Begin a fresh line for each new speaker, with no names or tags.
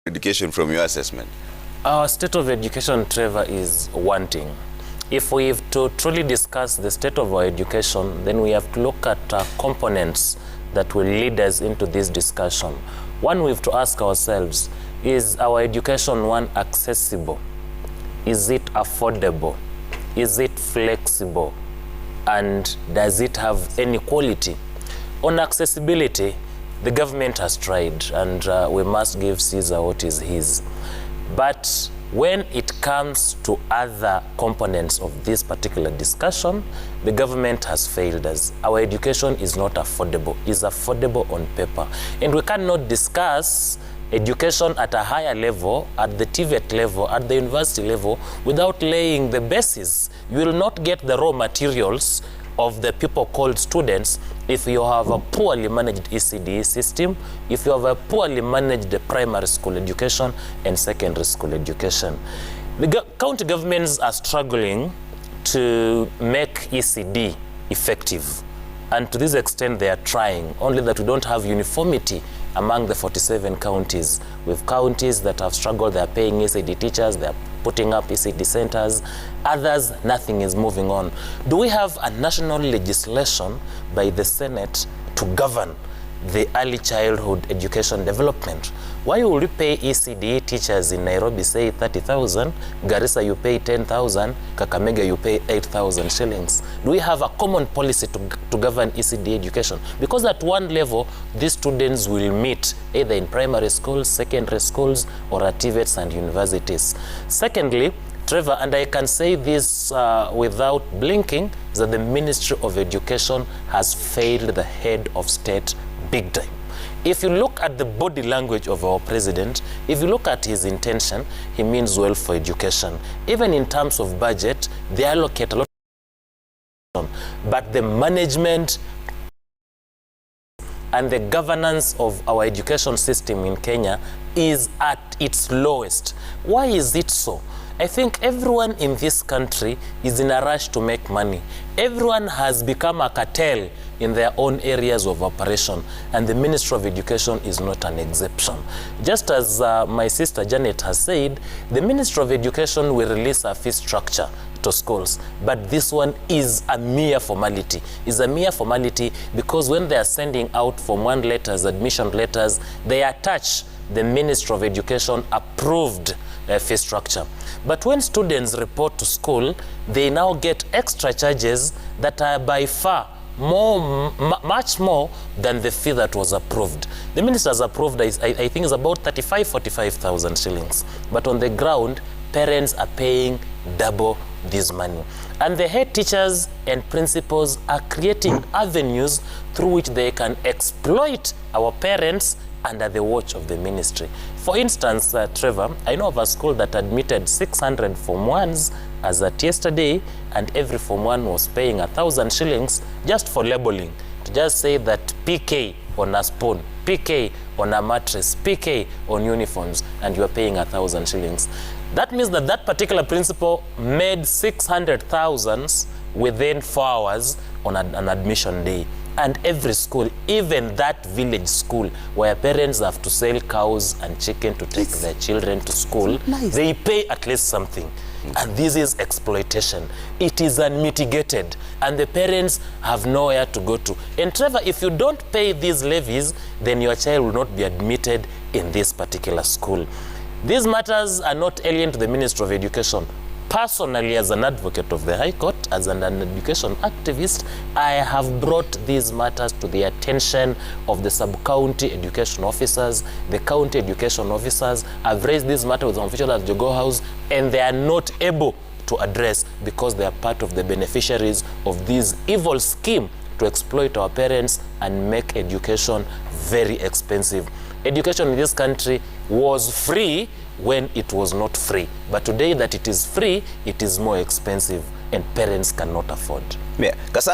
education from your assessment?
Our state of education, Trevor, is wanting. If we have to truly discuss the state of our education, then we have to look at components that will lead us into this discussion. One, we have to ask ourselves, is our education, one, accessible? Is it affordable? Is it flexible? And does it have any quality? On accessibility, the government has tried, and we must give Caesar what is his. But when it comes to other components of this particular discussion, the government has failed us. Our education is not affordable. It's affordable on paper. And we cannot discuss education at a higher level, at the TVET level, at the university level, without laying the basis. You will not get the raw materials of the people called students if you have a poorly managed ECD system, if you have a poorly managed primary school education and secondary school education. The county governments are struggling to make ECD effective. And to this extent, they are trying, only that we don't have uniformity among the 47 counties. We have counties that have struggled, they are paying ECD teachers, they are putting up ECD centers. Others, nothing is moving on. Do we have a national legislation by the Senate to govern the early childhood education development? Why will you pay ECD teachers in Nairobi, say 30,000, Garissa you pay 10,000, Kakamega you pay 8,000 shillings? Do we have a common policy to govern ECD education? Because at one level, these students will meet either in primary schools, secondary schools, or at TVETs and universities. Secondly, Trevor, and I can say this without blinking, is that the Ministry of Education has failed the head of state big time. If you look at the body language of our president, if you look at his intention, he means well for education. Even in terms of budget, they allocate a lot, but the management and the governance of our education system in Kenya is at its lowest. Why is it so? I think everyone in this country is in a rush to make money. Everyone has become a cartel in their own areas of operation, and the Ministry of Education is not an exception. Just as my sister Janet has said, the Ministry of Education will release a fee structure to schools, but this one is a mere formality. It's a mere formality because when they are sending out Form 1 letters, admission letters, they attach the Ministry of Education approved fee structure. But when students report to school, they now get extra charges that are by far much more than the fee that was approved. The minister has approved, I think, is about 45,000 shillings. But on the ground, parents are paying double this money. And the head teachers and principals are creating avenues through which they can exploit our parents under the watch of the ministry. For instance, Trevor, I know of a school that admitted 600 Form 1s as at yesterday, and every Form 1 was paying 1,000 shillings just for labeling, to just say that PK on a spoon, PK on a mattress, PK on uniforms, and you are paying 1,000 shillings. That means that that particular principal made 600,000 within 4 hours on an admission day. And every school, even that village school where parents have to sell cows and chicken to take their children to school, they pay at least something. And this is exploitation. It is unmitigated, and the parents have nowhere to go to. And Trevor, if you don't pay these levies, then your child will not be admitted in this particular school. These matters are not alien to the Ministry of Education. Personally, as an advocate of the High Court, as an education activist, I have brought these matters to the attention of the sub-county education officers, the county education officers. I've raised this matter with the official at Jogo House, and they are not able to address because they are part of the beneficiaries of this evil scheme to exploit our parents and make education very expensive. Education in this country was free when it was not free. But today that it is free, it is more expensive, and parents cannot afford.
Yeah.